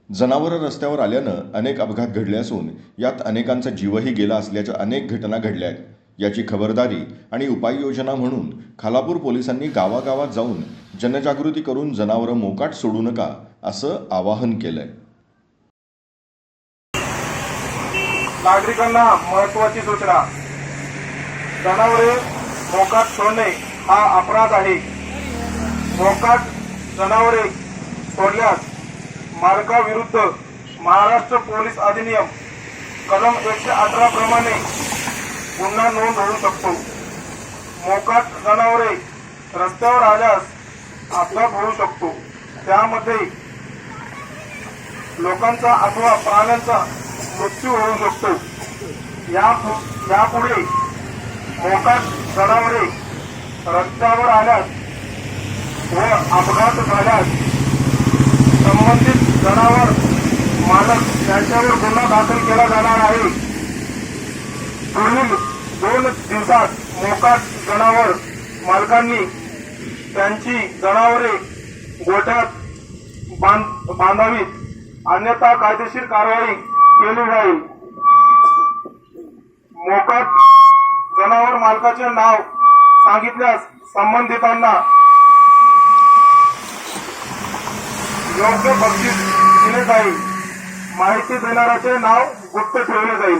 जनावरं रस्त्यावर आल्यानं अनेक अपघात घडले असून यात अनेकांचा जीवही गेला असल्याच्या अनेक घटना घडल्या आहेत. याची खबरदारी आणि उपाययोजना म्हणून खालापूर पोलिसांनी गावागावात जाऊन जनजागृती करून जनावरं मोकाट सोडू नका असं आवाहन केलंय. नागरिकांना महत्त्वाची सूचना. जनावरे मोकाट सोडणे हा अपराध आहे. मोकाट जनावरे सोडल्यास मालकाविरुद्ध महाराष्ट्र पोलीस अधिनियम कलम 118 प्रमाणे गुन्हा नोंद होऊ शकतो. मोकाट जनावरे रस्त्यावर आल्यास अपघात होऊ शकतो. त्यामध्ये लोकांचा अथवा प्राण्यांचा मृत्यू होऊ शकतो. यापुढे मोकाट जनावरे रस्त्यावर आल्यास व अपघात झाल्यास संबंधित जनावर मालक यांच्यावर गुन्हा दाखल केला जाणार आहे. पुढील 2 दिवसात मोकाट जनावर मालकांनी त्यांची जनावरे गोठ्यात बांधावीत, अन्यथा कायदेशीर कारवाई केली जाईल. मोकाट जनावर मालकाचे नाव सांगितल्यास संबंधितांना योग्य बक्षीस दिले जाईल. माहिती देणाऱ्याचे नाव गुप्त ठेवले जाईल.